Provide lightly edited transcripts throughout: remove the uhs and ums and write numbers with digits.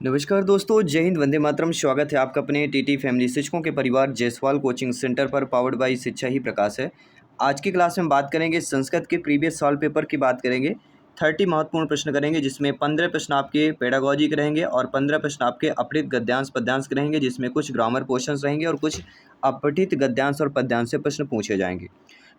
नमस्कार दोस्तों, जय हिंद, वंदे मातरम। स्वागत है आपका अपने टीटी फैमिली शिक्षकों के परिवार जायसवाल कोचिंग सेंटर पर, पावर्ड बाय शिक्षा ही प्रकाश है। आज की क्लास में बात करेंगे संस्कृत के प्रीवियस सॉल्व पेपर की बात करेंगे। 30 महत्वपूर्ण प्रश्न करेंगे, जिसमें 15 प्रश्न आपके पेडागॉजी के रहेंगे और 15 प्रश्न आपके अपठित गद्यांश पद्यांश के रहेंगे, जिसमें कुछ ग्रामर क्वेश्चंस रहेंगे और कुछ अपठित गद्यांश और पद्यांश से प्रश्न पूछे जाएंगे।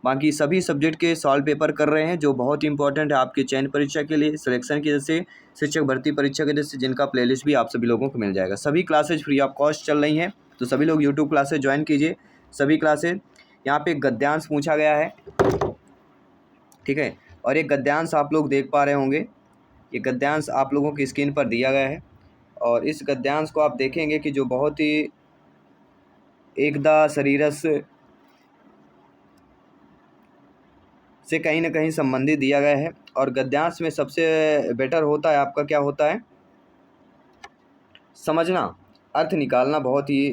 बाकी सभी सब्जेक्ट के सॉल्व पेपर कर रहे हैं, जो बहुत इंपॉर्टेंट है आपके चयन परीक्षा के लिए, सिलेक्शन की वजह से, शिक्षक भर्ती परीक्षा की वजह से, जिनका प्लेलिस्ट भी आप सभी लोगों को मिल जाएगा। सभी क्लासेज फ्री ऑफ कॉस्ट चल रही हैं, तो सभी लोग यूट्यूब क्लासेज ज्वाइन कीजिए। सभी क्लासेज यहाँ पे गद्यांश पूछा गया है, ठीक है। और एक गद्यांश आप लोग देख पा रहे होंगे, ये गद्यांश आप लोगों की स्क्रीन पर दिया गया है। और इस गद्यांश को आप देखेंगे कि जो बहुत ही एकदा शरीरस से कहीं ना कहीं संबंधित दिया गया है। और गद्यांश में सबसे बेटर होता है आपका क्या होता है, समझना, अर्थ निकालना बहुत ही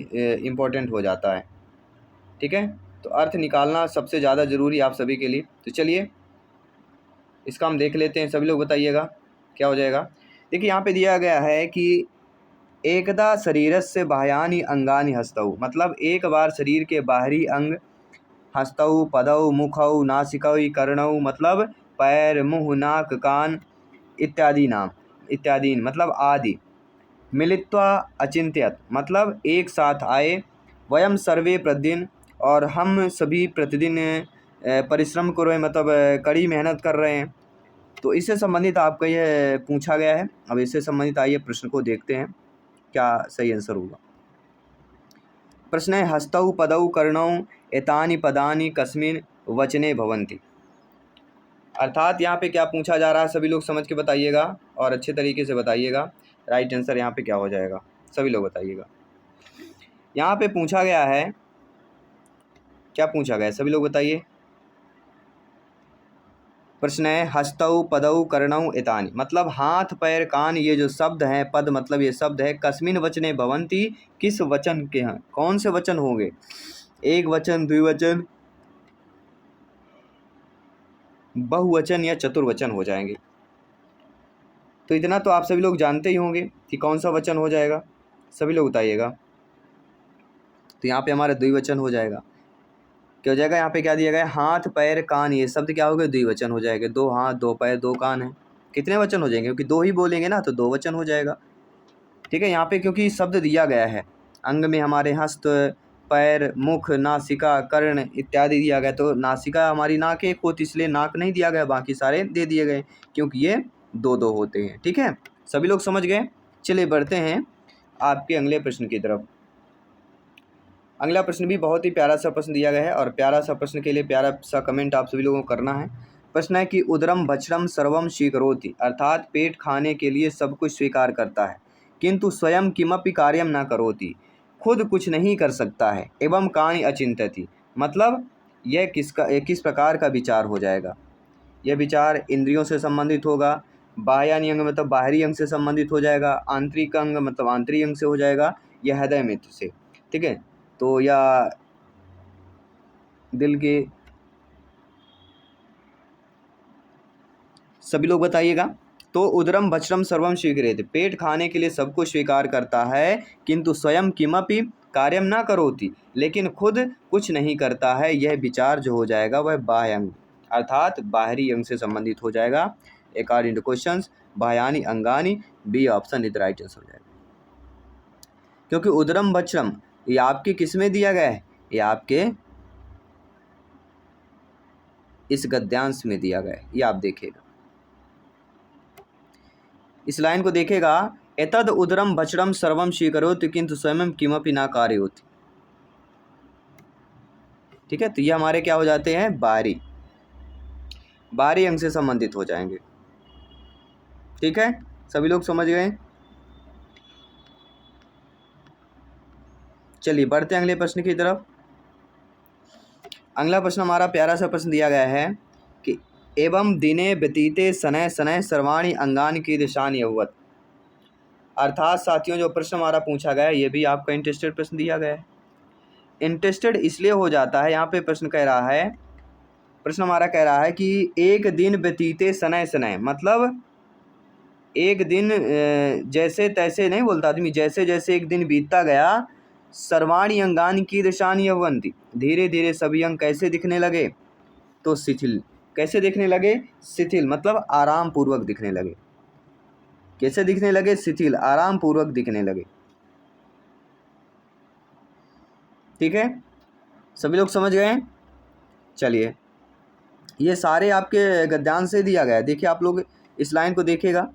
इम्पोर्टेंट हो जाता है, ठीक है। तो अर्थ निकालना सबसे ज़्यादा ज़रूरी आप सभी के लिए। तो चलिए इसका हम देख लेते हैं, सभी लोग बताइएगा क्या हो जाएगा। देखिए यहाँ पे दिया गया है कि एकदा शरीरस्य बाह्यानि अंगानि हस्तौ, मतलब एक बार शरीर के बाहरी अंग, हस्तौ पदौ मुखौ नासिकौ कर्णौ, मतलब पैर मुँह नाक कान इत्यादि मतलब आदि, मिलित्वा अचिंत्यत, मतलब एक साथ आए, वयम सर्वे प्रतिदिन, और हम सभी प्रतिदिन परिश्रम कर रहे हैं, मतलब कड़ी मेहनत कर रहे हैं। तो इससे संबंधित आपका यह पूछा गया है। अब इससे संबंधित आइए प्रश्न को देखते हैं क्या सही आंसर होगा। प्रश्न है, हस्तौ पदौ कर्णौ एतानि पदानि कस्मिन् वचने भवन्ति। अर्थात यहाँ पे क्या पूछा जा रहा है, सभी लोग समझ के बताइएगा और अच्छे तरीके से बताइएगा। राइट आंसर यहाँ पे क्या हो जाएगा, सभी लोग बताइएगा। यहाँ पे पूछा गया है, क्या पूछा गया है, सभी लोग बताइए। प्रश्न है, हस्तौ पदौ कर्णौ एतानि, मतलब हाथ पैर कान, ये जो शब्द हैं, पद मतलब ये शब्द है, कस्मिन वचने भवन्ति, किस वचन के हैं, कौन से वचन होंगे, एक वचन, द्विवचन, बहुवचन या चतुर्वचन हो जाएंगे। तो इतना तो आप सभी लोग जानते ही होंगे कि कौन सा वचन हो जाएगा, सभी लोग बताइएगा। तो यहाँ पे हमारा द्विवचन हो जाएगा। क्या हो जाएगा, यहाँ पे क्या दिया गया है, हाथ पैर कान, ये शब्द क्या हो गए, द्विवचन हो जाएगा। दो हाथ दो पैर दो कान है, कितने वचन हो जाएंगे, क्योंकि दो ही बोलेंगे ना, तो दो वचन हो जाएगा, ठीक है। यहाँ पे क्योंकि शब्द दिया गया है, अंग में हमारे हस्त पैर मुख नासिका कर्ण इत्यादि दिया गया, तो नासिका हमारी नाक एक होती, इसलिए नाक नहीं दिया गया, बाकी सारे दे दिए गए, क्योंकि ये दो दो होते हैं, ठीक है। सभी लोग समझ गए। चलिए बढ़ते हैं आपके अगले प्रश्न की तरफ। अगला प्रश्न भी बहुत ही प्यारा सा प्रश्न दिया गया है, और प्यारा सा प्रश्न के लिए प्यारा सा कमेंट आप सभी लोगों को करना है। प्रश्न है कि उदरम भक्षरम सर्वम स्वीकरोति, अर्थात पेट खाने के लिए सब कुछ स्वीकार करता है, किंतु स्वयं किमपि कार्यम न करोति, खुद कुछ नहीं कर सकता है, एवं कानि अचिंत्यति, मतलब यह किस प्रकार का विचार हो जाएगा। यह विचार इंद्रियों से संबंधित होगा, बाह्यानि अंग मतलब बाहरी अंग से संबंधित हो जाएगा, आंतरिक अंग मतलब आंतरिक अंग से हो जाएगा, या हृदय में से, ठीक है। तो या दिल के, सभी लोग बताइएगा। तो उदरम भक्षरम सर्वम स्वीकृत, पेट खाने के लिए सब कुछ स्वीकार करता है, किंतु स्वयं किमपि कार्यम ना करोति, लेकिन खुद कुछ नहीं करता है, यह विचार जो हो जाएगा वह बाह्य अंग अर्थात बाहरी अंग से संबंधित हो जाएगा। अकॉर्डिंग टू क्वेश्चंस बाह्यानि अंगानि, B option is right answer हो जाएगा। क्योंकि उदरम भक्षरम ये आपके किस में दिया गया है, ये आपके इस गद्यांश में दिया गया है, ये आप देखिएगा, इस लाइन को देखेगा, एतद उदरम भक्षरम सर्वम स्वीकरोति किंतु स्वयं किमपि न कारयोति, ठीक है। तो ये हमारे क्या हो जाते हैं, बाहरी अंग से संबंधित हो जाएंगे, ठीक है। सभी लोग समझ गए। चलिए बढ़ते हैं अगले प्रश्न की तरफ। अगला प्रश्न हमारा प्यारा सा प्रश्न दिया गया है कि एवं दिने व्यतीते शनैः शनैः सर्वाणि अंगानि कीदृशानि अभवत्, अर्थात साथियों जो प्रश्न हमारा पूछा गया है, ये भी आपका इंटरेस्टेड प्रश्न दिया गया है। इंटरेस्टेड इसलिए हो जाता है, यहाँ पे प्रश्न हमारा कह रहा है कि एक दिन व्यतीते शनैः शनैः, मतलब एक दिन जैसे तैसे नहीं बोलता आदमी, जैसे जैसे एक दिन बीतता गया, सर्वाणी अंगानी कीदृशानि यौवन्ति, धीरे धीरे सभी अंग कैसे दिखने लगे, तो शिथिल। कैसे दिखने लगे? शिथिल, मतलब आराम पूर्वक दिखने लगे। कैसे दिखने लगे? शिथिल, आराम पूर्वक दिखने लगे। ठीक है, सभी लोग समझ गए? चलिए, ये सारे आपके गद्यांश से दिया गया है। देखिए आप लोग इस लाइन को देखिएगा,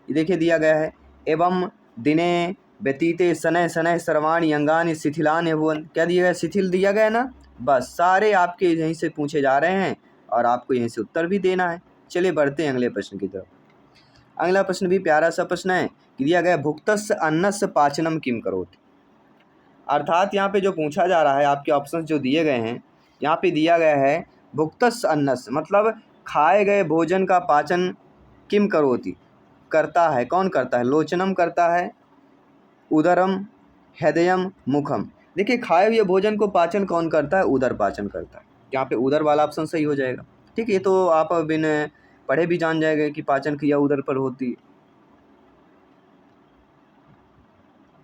ये देखिए दिया गया है, एवं दिने व्यतीते शनैः शनैः सर्वाणि अंगानि शिथिलानि अभूवन्। क्या दिया गया? शिथिल दिया गया ना। बस सारे आपके यहीं से पूछे जा रहे हैं और आपको यहीं से उत्तर भी देना है। चलिए बढ़ते हैं अगले प्रश्न की तरफ। अगला प्रश्न भी प्यारा सा प्रश्न है कि दिया गया भुक्तस्य अन्नस्य पाचनम किम करोति। अर्थात यहाँ पे जो पूछा जा रहा है, आपके ऑप्शन जो दिए गए हैं, यहाँ पे दिया गया है भुक्तस्य अन्नस्य, मतलब खाए गए भोजन का पाचन किम करोति, करता है। कौन करता है? लोचनम करता है, उदरम, हृदयम, मुखम। देखिए खाए हुए भोजन को पाचन कौन करता है? उदर पाचन करता है। यहाँ पे उदर वाला ऑप्शन सही हो जाएगा। ठीक है, ये तो आप बिन पढ़े भी जान जाएंगे कि पाचन क्रिया उदर पर होती है।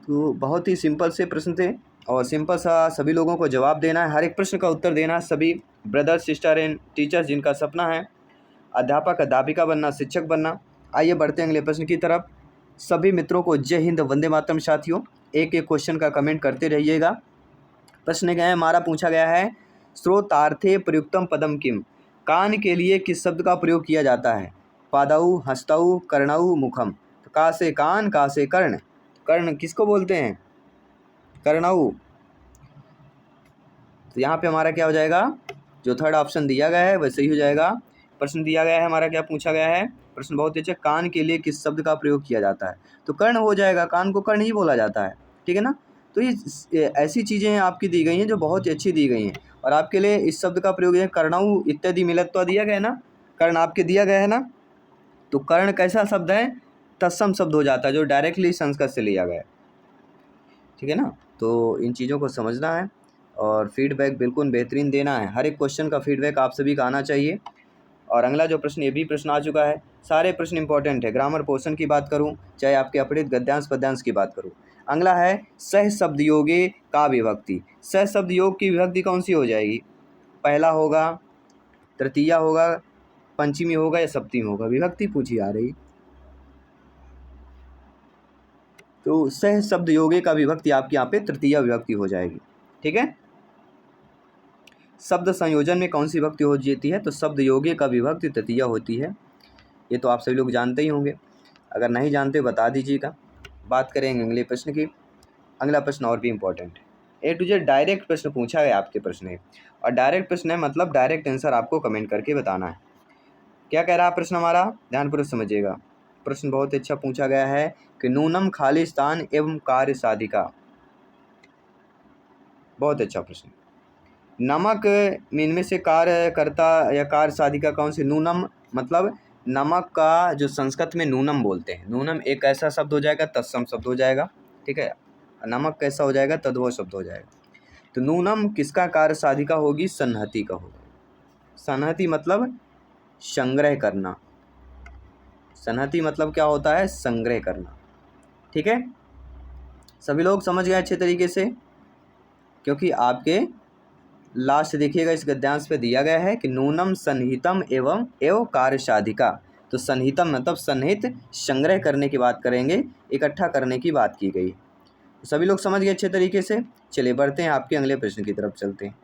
तो बहुत ही सिंपल से प्रश्न थे और सिंपल सा सभी लोगों को जवाब देना है, हर एक प्रश्न का उत्तर देना है। सभी ब्रदर सिस्टर एंड टीचर्स जिनका सपना है अध्यापक अध्यापिका बनना, शिक्षक बनना। आइए बढ़ते हैं अगले प्रश्न की तरफ। सभी मित्रों को जय हिंद, वंदे मातरम। साथियों एक एक क्वेश्चन का कमेंट करते रहिएगा। प्रश्न क्या है हमारा? पूछा गया है श्रोतार्थे प्रयुक्तम पदम किम, कान के लिए किस शब्द का प्रयोग किया जाता है? पादौ, हस्तौ, कर्णौ, मुखम। तो का से कान, का से कर्ण। कर्ण किसको बोलते हैं? कर्णौ। तो यहाँ पे हमारा क्या हो जाएगा? जो थर्ड ऑप्शन दिया गया है वैसे ही हो जाएगा। प्रश्न दिया गया है हमारा, क्या पूछा गया है? प्रश्न बहुत अच्छा, कान के लिए किस शब्द का प्रयोग किया जाता है? तो कर्ण हो जाएगा, कान को कर्ण ही बोला जाता है। ठीक है ना। तो ये ऐसी चीज़ें आपकी दी गई हैं जो बहुत ही अच्छी दी गई हैं और आपके लिए इस शब्द का प्रयोग है कर्णौ इत्यादि मिलत्वा दिया गया है ना, कर्ण आपके दिया गया है ना। तो कर्ण कैसा शब्द है? तत्सम शब्द हो जाता है जो डायरेक्टली संस्कृत से लिया गया है। ठीक है ना। तो इन चीज़ों को समझना है और फीडबैक बिल्कुल बेहतरीन देना है। हर एक क्वेश्चन का फीडबैक आप सभी का आना चाहिए। और अगला जो प्रश्न, ये भी प्रश्न आ चुका है। सारे प्रश्न इंपॉर्टेंट है। ग्रामर पोर्शन की बात करूं, चाहे आपके अपहृत गद्यांश पद्यांश की बात करूं। अगला है सह शब्द योगे का विभक्ति। सह शब्द योग की विभक्ति कौन सी हो जाएगी? पहला होगा, तृतीया होगा, पंचमी होगा या सप्तमी होगा? विभक्ति पूछी आ रही। तो सह शब्द योगे का विभक्ति आपकी यहाँ पे तृतीया विभक्ति हो जाएगी। ठीक है। शब्द संयोजन में कौन सी विभक्ति हो जाती है? तो शब्द योगे का विभक्ति तृतीया होती है। ये तो आप सभी लोग जानते ही होंगे, अगर नहीं जानते बता दीजिएगा। बात करेंगे अगले प्रश्न की। अगला प्रश्न और भी इम्पोर्टेंट है। ए टू जेड डायरेक्ट प्रश्न पूछा गया आपके प्रश्न है और डायरेक्ट प्रश्न है मतलब डायरेक्ट आंसर आपको कमेंट करके बताना है। क्या कह रहा है प्रश्न हमारा? ध्यानपूर्वक समझिएगा। प्रश्न बहुत अच्छा पूछा गया है कि नूनम खालिस्तान एवं कार्य साधिका। बहुत अच्छा प्रश्न। नमक इनमें से कार्यकर्ता या कार्य साधिका कौन सी? नूनम मतलब नमक का जो संस्कृत में नूनम बोलते हैं। नूनम एक ऐसा शब्द हो जाएगा, तत्सम शब्द हो जाएगा। ठीक है। नमक कैसा हो जाएगा? तद्भव शब्द हो जाएगा। तो नूनम किसका कार्य साधिका होगी? संहति का होगा। संहति मतलब संग्रह करना। संहति मतलब क्या होता है? संग्रह करना। ठीक है, सभी लोग समझ गए अच्छे तरीके से? क्योंकि आपके लास्ट देखिएगा इस गद्यांश पे दिया गया है कि नूनम सन्निहितम एवं कार्य साधिका। तो सन्निहितम मतलब सन्निहित, संग्रह करने की बात करेंगे, इकट्ठा करने की बात की गई। तो सभी लोग समझ गए अच्छे तरीके से? चलिए बढ़ते हैं आपके अगले प्रश्न की तरफ चलते हैं।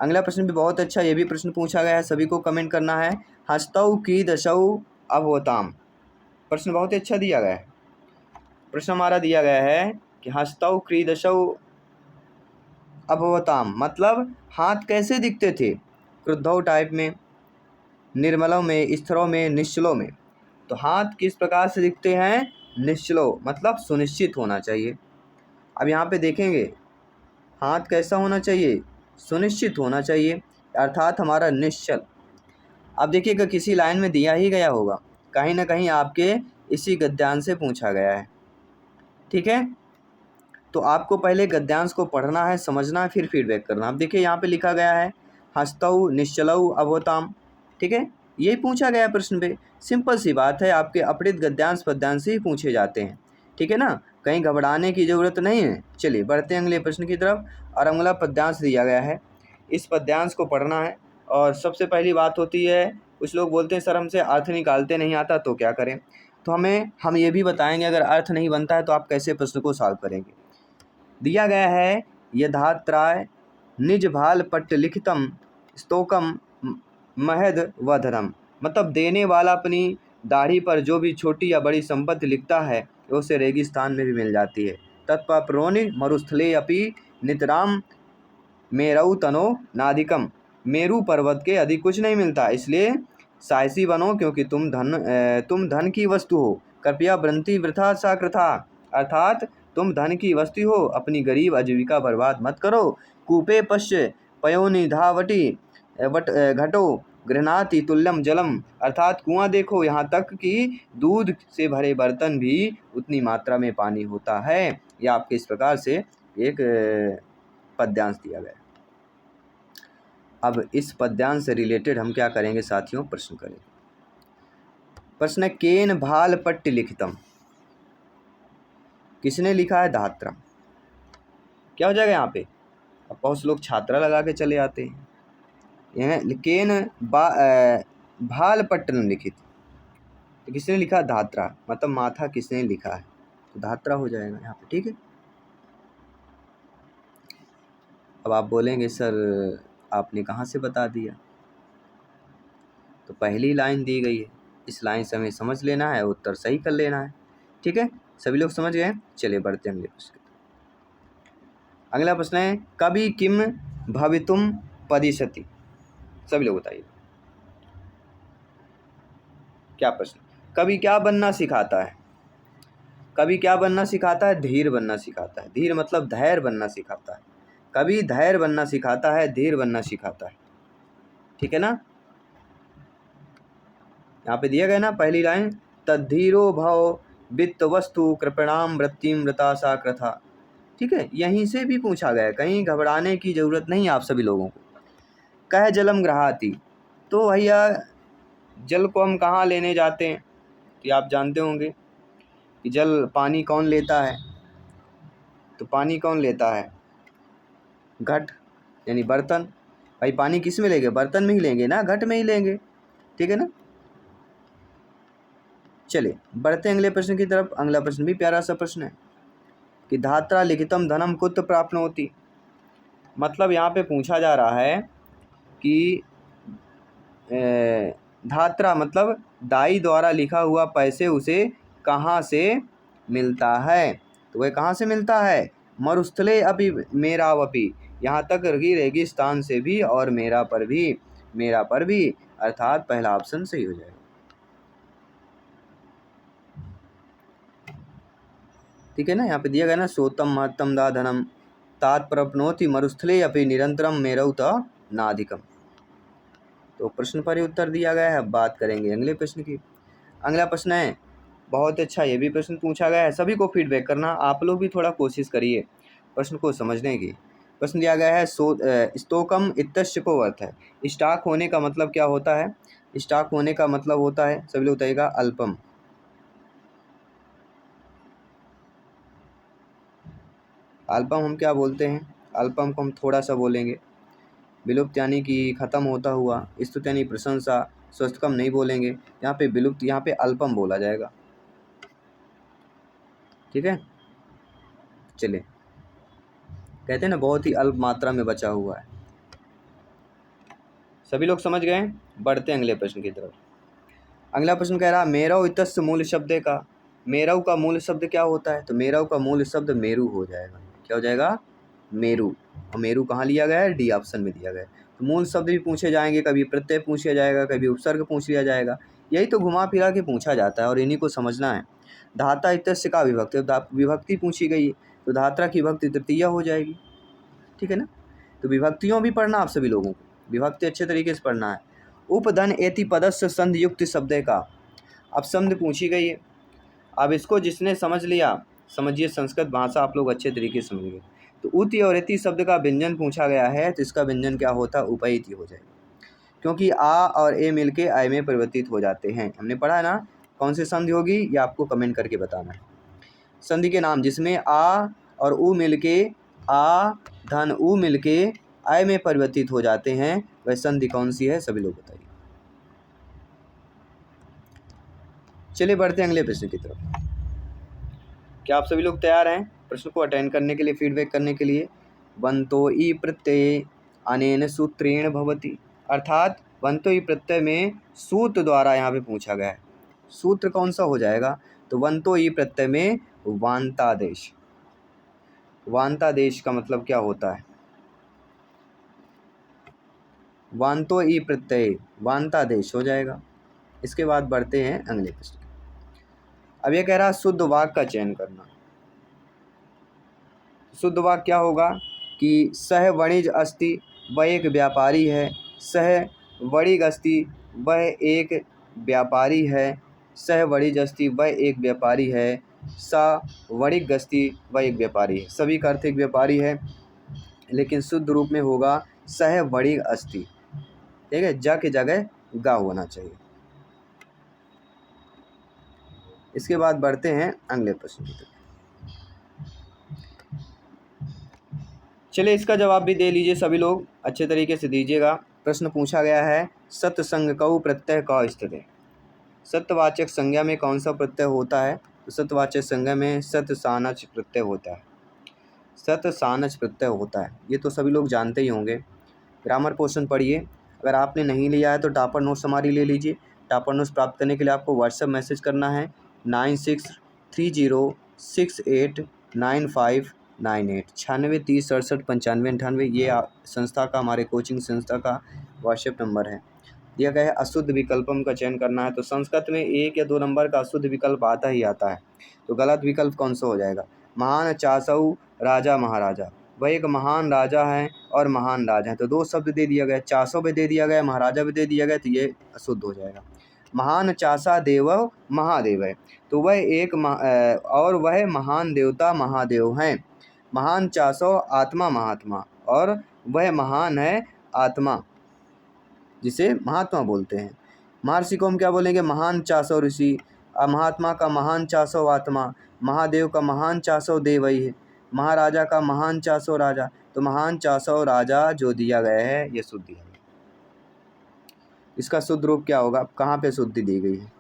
अगला प्रश्न भी बहुत अच्छा, ये भी प्रश्न पूछा गया है, सभी को कमेंट करना है। हस्तौ की दशौ अभवताम। प्रश्न बहुत ही अच्छा दिया गया है। प्रश्न हमारा दिया गया है कि हस्तौ क्रीदशौ अभवताम मतलब हाथ कैसे दिखते थे? क्रुद्धौ टाइप में, निर्मलों में, स्थिरों में, निश्चलों में। तो हाथ किस प्रकार से दिखते हैं? निश्चलों मतलब सुनिश्चित होना चाहिए। अब यहाँ पे देखेंगे हाथ कैसा होना चाहिए? सुनिश्चित होना चाहिए, अर्थात हमारा निश्चल। अब देखिएगा किसी लाइन में दिया ही गया होगा, कहीं ना कहीं आपके इसी गद्यांश से पूछा गया है। ठीक है, तो आपको पहले गद्यांश को पढ़ना है, समझना है, फिर फीडबैक करना। अब देखिए यहाँ पे लिखा गया है हस्तौ निश्चलौ अभवताम। ठीक है, यही पूछा गया प्रश्न पे। सिंपल सी बात है, आपके अपठित गद्यांश पद्यांश ही पूछे जाते हैं, ठीक है ना, कहीं घबराने की ज़रूरत नहीं है। चलिए बढ़ते हैं अगले प्रश्न की तरफ। और अगला पद्यांश दिया गया है, इस पद्यांश को पढ़ना है। और सबसे पहली बात होती है, कुछ लोग बोलते हैं सर हमसे अर्थ निकालते नहीं आता तो क्या करें, तो हम ये भी बताएंगे अगर अर्थ नहीं बनता है तो आप कैसे प्रश्न को सॉल्व करेंगे। दिया गया है, यथात्राय निज भाल पट्ट लिखितम स्तोकम महद वधरम, मतलब देने वाला अपनी दाढ़ी पर जो भी छोटी या बड़ी संपत्ति लिखता है उसे रेगिस्तान में भी मिल जाती है। तत्परोनि मरुस्थले अपि नितराम मेरऊ तनो नादिकम, मेरू पर्वत के अधिक कुछ नहीं मिलता, इसलिए साहसी बनो क्योंकि तुम धन की वस्तु हो। कृपया ब्रंति वृथा सा कृथा, अर्थात तुम धन की वस्तु हो, अपनी गरीब आजीविका बर्बाद मत करो। कूपे पश्य पयोनिधावटी वट घटो गृहणाति तुल्यम जलम, अर्थात कुआं देखो यहाँ तक कि दूध से भरे बर्तन भी उतनी मात्रा में पानी होता है। यह आपके इस प्रकार से एक पद्यांश दिया गया। अब इस पद्यांश से रिलेटेड हम क्या करेंगे साथियों, प्रश्न करेंगे। प्रश्न है, केन भाल पट्ट लिखितम, किसने लिखा है, धात्रा। क्या हो जाएगा यहाँ पे, अब बहुत लोग छात्रा लगा के चले आते हैं। यह केन भाल पट्टन लिखित, तो किसने लिखा, धात्रा, मतलब माथा किसने लिखा है, तो धात्रा हो जाएगा यहाँ पे, ठीक है। अब आप बोलेंगे सर आपने कहाँ से बता दिया, तो पहली लाइन दी गई है, इस लाइन से हमें समझ लेना है, उत्तर सही कर लेना है, ठीक है। सभी लोग समझ गए। चलिए बढ़ते हैं अगले प्रश्न। अगला प्रश्न है, कवि किम भवितुम पदिशति, सभी लोग बताइए क्या प्रश्न। कवि क्या बनना सिखाता है, कवि क्या बनना सिखाता है, धीर बनना सिखाता है। धीर मतलब धैर्य बनना सिखाता है, कवि धैर्य बनना सिखाता है, धीर बनना सिखाता है, ठीक है ना। यहाँ पे दिया गया ना पहली लाइन, तद्धीरो भव वित्त वस्तु कृपणाम वृत्तिम व्रता सा कृथा, ठीक है, यहीं से भी पूछा गया, कहीं घबराने की जरूरत नहीं आप सभी लोगों को। कह जलम ग्रहाति, तो भैया जल को हम कहाँ लेने जाते हैं, कि आप जानते होंगे कि जल पानी कौन लेता है, तो पानी कौन लेता है, घट यानी बर्तन। भाई पानी किस में लेंगे, बर्तन में ही लेंगे ना, घट में ही लेंगे, ठीक है ना। चलिए बढ़ते अगले प्रश्न की तरफ। अगला प्रश्न भी प्यारा सा प्रश्न है कि धात्रा लिखितम धनम कुत्र प्राप्नोति, मतलब यहाँ पे पूछा जा रहा है कि धात्रा मतलब दाई द्वारा लिखा हुआ पैसे उसे कहाँ से मिलता है, तो वह कहाँ से मिलता है, मरुस्थले अपि मेरावपि, यहाँ तक कि रेगिस्तान से भी और मेरा पर भी, अर्थात पहला ऑप्शन सही हो जाएगा। ठीक है ना, यहाँ पे दिया गया ना, सोतम महत्तम दा धनम तात प्रपनोति मरुस्थले अपि निरंतरम मेरौ त नाधिकम, तो प्रश्न पर ही उत्तर दिया गया है। अब बात करेंगे अगले प्रश्न की। अगला प्रश्न है बहुत अच्छा, ये भी प्रश्न पूछा गया है, सभी को फीडबैक करना, आप लोग भी थोड़ा कोशिश करिए प्रश्न को समझने की। प्रश्न दिया गया है, स्तोकम इत्यस्य को अर्थ है, स्टॉक होने का मतलब क्या होता है, स्टॉक होने का मतलब होता है, सभी लोग बताइएगा, अल्पम। अल्पम हम क्या बोलते हैं, अल्पम को हम थोड़ा सा बोलेंगे, विलुप्त यानी कि ख़त्म होता हुआ, स्तुति यानी प्रशंसा, स्वस्थकम नहीं बोलेंगे, यहाँ पे विलुप्त, यहाँ पे अल्पम बोला जाएगा, ठीक है। चलिए कहते हैं ना बहुत ही अल्प मात्रा में बचा हुआ है, सभी लोग समझ गए। बढ़ते हैं अगले प्रश्न की तरफ। अगला प्रश्न कह रहा, मेरव इतस्य मूल शब्द का, मेरव का मूल शब्द क्या होता है, तो मेरव का मूल शब्द मेरू हो जाएगा। क्या हो जाएगा, मेरू। और मेरू कहाँ लिया गया है, डी ऑप्शन में दिया गया है। तो मूल शब्द भी पूछे जाएंगे, कभी प्रत्यय पूछा जाएगा, कभी उपसर्ग पूछ लिया जाएगा, यही तो घुमा फिरा के पूछा जाता है और इन्हीं को समझना है। धाता इतस्य का विभक्ति, विभक्ति पूछी गई है तो धात्रा की विभक्ति तृतीया हो जाएगी, ठीक है ना। तो विभक्तियों भी पढ़ना आप सभी लोगों को, विभक्ति अच्छे तरीके से पढ़ना है। उपधन एति पदस्य संधि युक्त शब्द का, अब संधि पूछी गई है, अब इसको जिसने समझ लिया, समझिए संस्कृत भाषा आप लोग अच्छे तरीके से समझ गए। तो उति और इति शब्द का व्यंजन पूछा गया है, तो इसका व्यंजन क्या होता है, उपैति हो जाएगा, क्योंकि आ और ए मिलके आय में परिवर्तित हो जाते हैं। हमने पढ़ा है ना, कौन सी संधि होगी ये आपको कमेंट करके बताना है। संधि के नाम जिसमें आ और उ मिलके, आ धन उ मिलके आय में परिवर्तित हो जाते हैं, वह संधि कौन सी है, सभी लोग बताइए। चलिए बढ़ते हैं अगले प्रश्न की तरफ। क्या आप सभी लोग तैयार हैं प्रश्न को अटेंड करने के लिए, फीडबैक करने के लिए? वंतो ई प्रत्यय अनेन सूत्रेण भवति, अर्थात वंतो ई प्रत्यय में सूत्र द्वारा यहाँ पे पूछा गया है। सूत्र कौन सा हो जाएगा? तो वंतो ई प्रत्यय में वांतादेश। वांतादेश का मतलब क्या होता है? वांतो ई प्रत्यय वांतादेश हो जाएगा। इसके बाद बढ़ते हैं अगले प्रश्न। अब ये कह रहा है शुद्ध वाक्य का चयन करना। शुद्ध वाक्य क्या होगा कि सह वणिज अस्ति, वह एक व्यापारी है। सह वणिज अस्ति, वह एक व्यापारी है। सह वणिज अस्ति, वह एक व्यापारी है। सा वणिज अस्ति, वह एक व्यापारी है। सभी का अर्थ एक व्यापारी है, लेकिन शुद्ध रूप में होगा सह वणिज अस्ति। ठीक है, जा की जगह गा होना चाहिए। इसके बाद बढ़ते हैं अगले प्रश्न की तरफ। चलिए इसका जवाब भी दे लीजिए, सभी लोग अच्छे तरीके से दीजिएगा। प्रश्न पूछा गया है सत्संग कऊ प्रत्यय का स्थिति। सत्यवाचक संज्ञा में कौन सा प्रत्यय होता है? तो सत्यवाचक संज्ञा में सत्सानच प्रत्यय होता है। सत्सानच प्रत्यय होता है, ये तो सभी लोग जानते ही होंगे। ग्रामर पोर्शन पढ़िए। अगर आपने नहीं लिया है तो टापर नोट्स हमारी ले लीजिए। टापर नोट्स प्राप्त करने के लिए आपको व्हाट्सएप मैसेज करना है 9630689598 9630676598। ये संस्था का, हमारे कोचिंग संस्था का व्हाट्सएप नंबर है। दिया गया है अशुद्ध विकल्पम का चयन करना है। तो संस्कृत में 1 या 2 नंबर का अशुद्ध विकल्प आता ही आता है। तो गलत विकल्प कौन सा हो जाएगा? महान चासऊ राजा महाराजा, वह एक महान राजा है और महान राजा है। तो 2 शब्द दे दिया गया, चासो भी दे दिया गया, महाराजा भी दे दिया गया, तो ये अशुद्ध हो जाएगा। महान चासा देव महादेव है, तो वह एक और वह महान देवता महादेव हैं। महान चासो आत्मा महात्मा, और वह महान है आत्मा, जिसे महात्मा बोलते हैं। महर्षि को हम क्या बोलेंगे? महान चासो ऋषि। महात्मा का महान चासो आत्मा, महादेव का महान चासो देव ही है, महाराजा का महान चासो राजा। तो महान चासो राजा जो दिया गया है ये शुद्धि है। इसका शुद्ध रूप क्या होगा? कहाँ पे शुद्धि दी गई है,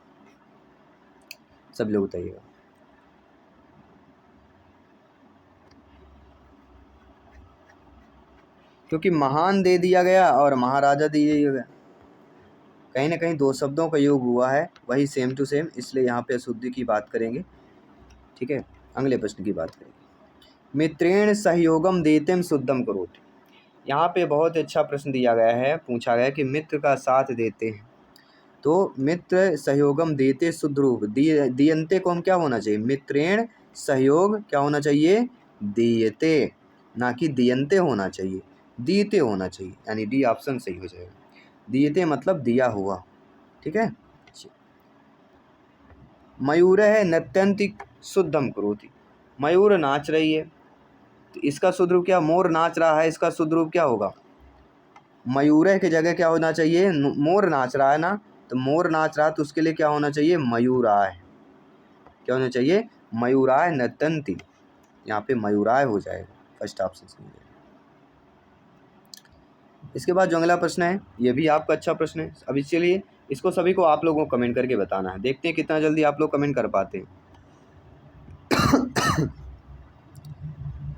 सब लोग बताइएगा। क्योंकि महान दे दिया गया और महाराजा दे दिया गया, कहीं ना कहीं 2 शब्दों का योग हुआ है, वही सेम टू सेम, इसलिए यहाँ पे शुद्धि की बात करेंगे। ठीक है, अगले प्रश्न की बात करेंगे। मित्रेण सहयोगम देतेम शुद्धम करोति। यहाँ पे बहुत अच्छा प्रश्न दिया गया है, पूछा गया कि मित्र का साथ देते हैं, तो मित्र सहयोगम देते शुद्ध रूप दियंते को हम क्या होना चाहिए? मित्रेण सहयोग क्या होना चाहिए? दीयते, ना कि दियंते होना चाहिए, दीयते होना चाहिए, यानी डी ऑप्शन सही हो जाएगा। दीयते मतलब दिया हुआ। ठीक है। मयूर है नृत्यंति शुद्धम करोति, मयूर नाच रही है, तो इसका शुद्ध रूप क्या? मोर नाच रहा है, इसका शुद्ध रूप क्या होगा? मयूर की जगह क्या होना चाहिए? मोर नाच रहा है ना, तो मोर नाच रहा है तो उसके लिए क्या होना चाहिए? मयूराय। क्या होना चाहिए? मयूराय नृत्यंति, यहाँ पे मयूराय हो जाएगा, फर्स्ट ऑप्शन सही है। इसके बाद जो अगला प्रश्न है ये भी आपका अच्छा प्रश्न है। अभी चलिए इसको सभी को आप लोगों को कमेंट करके बताना है, देखते हैं कितना जल्दी आप लोग कमेंट कर पाते हैं।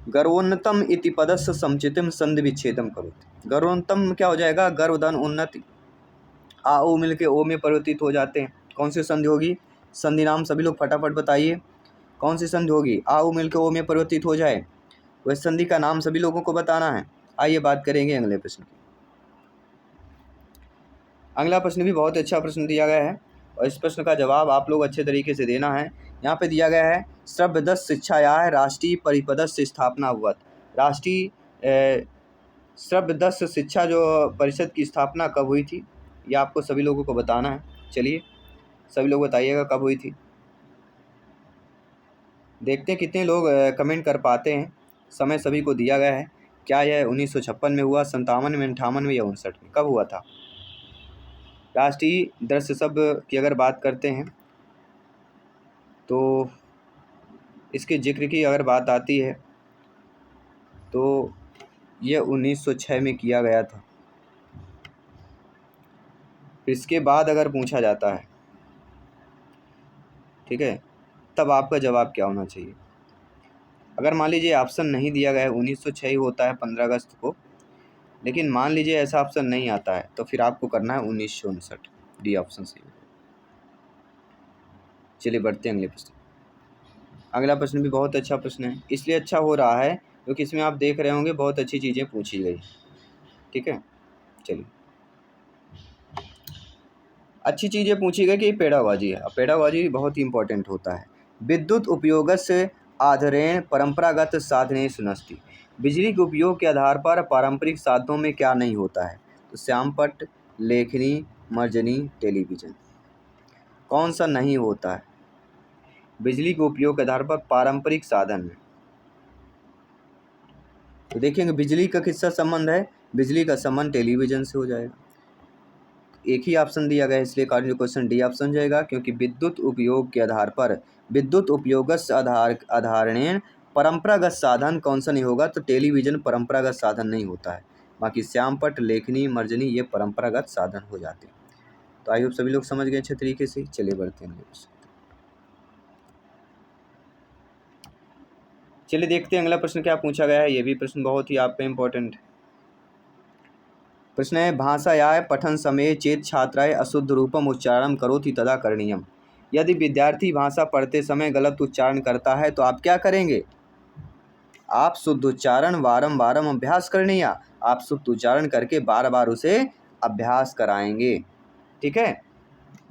गर्वोन्नतम इति पदस्य समुचितम संधि विच्छेदम करोति। गर्वोन्नतम क्या हो जाएगा? गर्वधन उन्नति, आ ओ मिल के ओ में परिवर्तित हो जाते हैं। कौन सी संधि होगी? संधि नाम सभी लोग फटाफट बताइए, कौन सी संधि होगी? आ ओ मिल के ओ में परिवर्तित हो जाए, वह संधि का नाम सभी लोगों को बताना है। आइए बात करेंगे अगले प्रश्न की। अगला प्रश्न भी बहुत अच्छा प्रश्न दिया गया है और इस प्रश्न का जवाब आप लोग अच्छे तरीके से देना है। यहाँ पे दिया गया है श्रव्यदस्य शिक्षाया राष्ट्रीय परिषद स्थापना हुआ। राष्ट्रीय श्रव्यदस्य शिक्षा जो परिषद की स्थापना कब हुई थी, ये आपको सभी लोगों को बताना है। चलिए सभी लोग बताइएगा कब हुई थी। देखते हैं कितने लोग कमेंट कर पाते हैं। समय सभी को दिया गया है। क्या यह 1956 में हुआ, 57 में, 58 में या 59 में? कब हुआ था? राष्ट्रीय दृश्य शब्द की अगर बात करते हैं तो इसके जिक्र की अगर बात आती है तो यह 1906 में किया गया था। इसके बाद अगर पूछा जाता है, ठीक है, तब आपका जवाब क्या होना चाहिए। अगर मान लीजिए ऑप्शन नहीं दिया गया है, 1906 ही होता है 15 अगस्त को, लेकिन मान लीजिए ऐसा ऑप्शन नहीं आता है तो फिर आपको करना है 1959, डी ऑप्शन सही। चलिए बढ़ते हैं अगले प्रश्न। अगला प्रश्न भी बहुत अच्छा प्रश्न है, इसलिए अच्छा हो रहा है क्योंकि इसमें आप देख रहे होंगे बहुत अच्छी चीज़ें पूछी गई। ठीक है, चलिए अच्छी चीज़ें पूछी गई कि पेडागॉजी है। पेडागॉजी बहुत ही इंपॉर्टेंट होता है। विद्युत उपयोगस्य आधरेण परंपरागत साधनेषु नस्ति। बिजली के उपयोग के आधार पर पारंपरिक साधनों में क्या नहीं होता है। तो श्यामपट्ट, लेखनी, मर्जनी, टेलीविज़न। कौन सा नहीं होता है बिजली के उपयोग के आधार पर पारंपरिक साधन में। तो देखेंगे बिजली का किससे संबंध है, बिजली का संबंध टेलीविज़न से हो जाएगा। एक ही ऑप्शन दिया गया है इसलिए क्वेश्चन डी ऑप्शन जाएगा, क्योंकि विद्युत उपयोग के आधार पर विद्युत उपयोगस्य आधारणेन परंपरागत साधन कौन सा नहीं होगा। तो टेलीविज़न परंपरागत साधन नहीं होता है। बाकी श्यामपट्ट, लेखनी, मर्जनी ये परंपरागत साधन हो जाते हैं। तो आई होप सभी लोग समझ गए अच्छे तरीके से। चलिए बढ़ते हैं। चलिए देखते हैं अगला प्रश्न क्या पूछा गया है। ये भी प्रश्न बहुत ही आप पे इम्पोर्टेंट है। प्रश्न है भाषायाः पठन समये चेत छात्राय अशुद्ध रूपम उच्चारण करोति तदा करणीयम। यदि विद्यार्थी भाषा पढ़ते समय गलत उच्चारण करता है तो आप क्या करेंगे। आप शुद्ध उच्चारण वारंवार अभ्यास करणीय, आप शुद्ध उच्चारण करके बार बार उसे अभ्यास कराएंगे। ठीक है,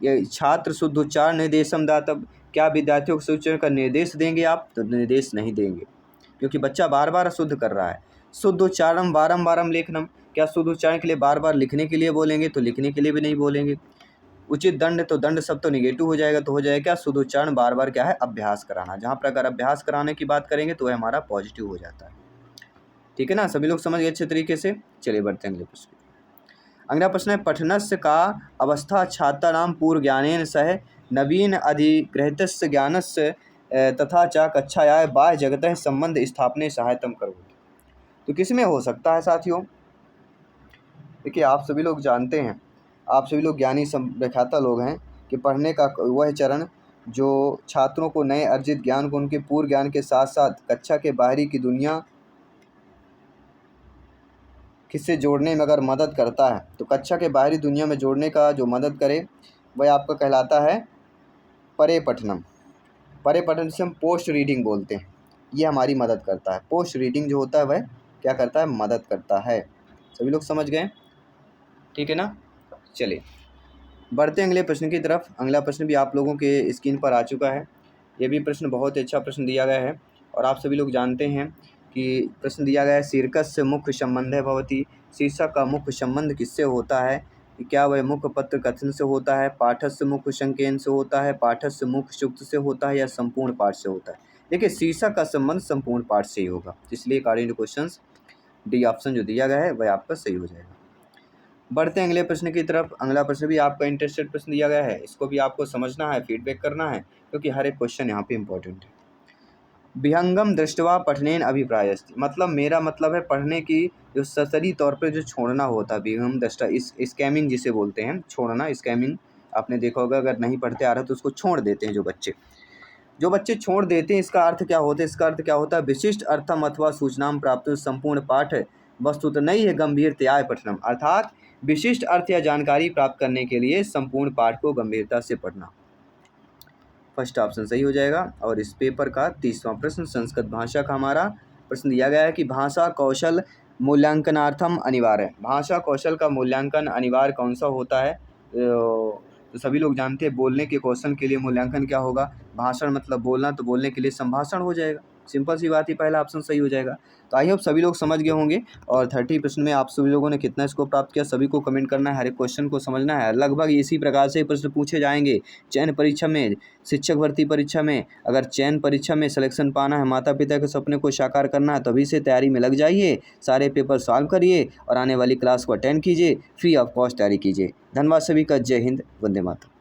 ये छात्र शुद्ध उच्चारण निर्देशम दातव्य। क्या विद्यार्थियों को उच्चारण का निर्देश देंगे आप। तो निर्देश नहीं देंगे क्योंकि बच्चा बार बार अशुद्ध कर रहा है। शुद्ध उच्चारण वारंवारम लेखनम। क्या शुद्ध उच्चारण के लिए बार बार लिखने के लिए बोलेंगे। तो लिखने के लिए भी नहीं बोलेंगे। उचित दंड, तो दंड सब तो निगेटिव हो जाएगा। तो हो जाएगा क्या, शुद्ध उच्चारण बार बार क्या है, अभ्यास कराना। जहाँ पर अगर अभ्यास कराने की बात करेंगे तो वह हमारा पॉजिटिव हो जाता है। ठीक है ना, सभी लोग समझ गए अच्छे तरीके से। चलिए बढ़ते हैं अगले प्रश्न। अगला प्रश्न है पठनस्य का अवस्था छात्राणां पूर्व ज्ञानेन सह नवीन अधिग्रहितस्य ज्ञानस्य तथा च कक्षायाः बाह्य जगतः संबंध स्थापने सहायतम करोति। तो किस में हो सकता है साथियों। देखिए आप सभी लोग जानते हैं, आप सभी लोग ज्ञानी व्याख्याता लोग हैं कि पढ़ने का वह चरण जो छात्रों को नए अर्जित ज्ञान को उनके पूर्व ज्ञान के साथ साथ कक्षा के बाहरी की दुनिया किससे जोड़ने में अगर मदद करता है, तो कक्षा के बाहरी दुनिया में जोड़ने का जो मदद करे वह आपका कहलाता है परे पठनम। परे पठन से हम पोस्ट रीडिंग बोलते हैं। ये हमारी मदद करता है। पोस्ट रीडिंग जो होता है वह क्या करता है, मदद करता है। सभी लोग समझ गए, ठीक है ना। चलिए बढ़ते हैं अगले प्रश्न की तरफ। अगला प्रश्न भी आप लोगों के स्क्रीन पर आ चुका है। ये भी प्रश्न बहुत ही अच्छा प्रश्न दिया गया है और आप सभी लोग जानते हैं कि प्रश्न दिया गया है शीर्षकस्य मुख्य संबंधः भवति। शीर्षक का मुख्य संबंध किससे होता है। क्या वह मुख्य पत्र कथन से होता है, पाठस्य मुख्य संकेन से होता है, पाठस्य मुख्य सूक्त से होता है या संपूर्ण पाठ से होता है। देखिए शीर्षक का संबंध संपूर्ण पाठ से ही होगा, इसलिए according to question D option जो दिया गया है वह आपका सही हो जाएगा। बढ़ते हैं अगले प्रश्न की तरफ। अगला प्रश्न भी आपका इंटरेस्टेड प्रश्न दिया गया है, इसको भी आपको समझना है, फीडबैक करना है, क्योंकि हर एक क्वेश्चन यहाँ पे इंपॉर्टेंट है। विहंगम दृष्टवा पठनेन अभिप्रायस्ति। मतलब मेरा मतलब है पढ़ने की जो सतरी तौर पर जो छोड़ना होता है, विहंगम दृष्टा, इस स्कैमिंग जिसे बोलते हैं, छोड़ना, स्कैमिंग। आपने देखा होगा अगर नहीं पढ़ते आ रहा तो उसको छोड़ देते हैं जो बच्चे छोड़ देते हैं। इसका अर्थ क्या होता है, इसका अर्थ क्या होता है, विशिष्ट अर्थम अथवा सूचनाम प्राप्त संपूर्ण पाठ वस्तुतः नहीं है गंभीरतया पठनम। अर्थात विशिष्ट अर्थ या जानकारी प्राप्त करने के लिए संपूर्ण पाठ को गंभीरता से पढ़ना। फर्स्ट ऑप्शन सही हो जाएगा। और इस पेपर का 30वां प्रश्न संस्कृत भाषा का हमारा प्रश्न दिया गया है कि भाषा कौशल मूल्यांकनार्थम अनिवार्य। भाषा कौशल का मूल्यांकन अनिवार्य कौन सा होता है। तो सभी लोग जानते हैं बोलने के कौशल के लिए मूल्यांकन क्या होगा, भाषण मतलब बोलना, तो बोलने के लिए संभाषण हो जाएगा। सिंपल सी बात ही, पहला ऑप्शन सही हो जाएगा। तो आई होप सभी लोग समझ गए होंगे। और 30 प्रश्न में आप सभी लोगों ने कितना स्कोर प्राप्त किया, सभी को कमेंट करना है, हर एक क्वेश्चन को समझना है। लगभग इसी प्रकार से प्रश्न पूछे जाएंगे चयन परीक्षा में, शिक्षक भर्ती परीक्षा में। अगर चयन परीक्षा में सिलेक्शन पाना है, माता पिता के सपने को साकार करना है, तभी से तैयारी में लग जाइए, सारे पेपर सॉल्व करिए और आने वाली क्लास को अटेंड कीजिए, फ्री ऑफ कॉस्ट तैयारी कीजिए। धन्यवाद सभी का। जय हिंद, वंदे मातरम।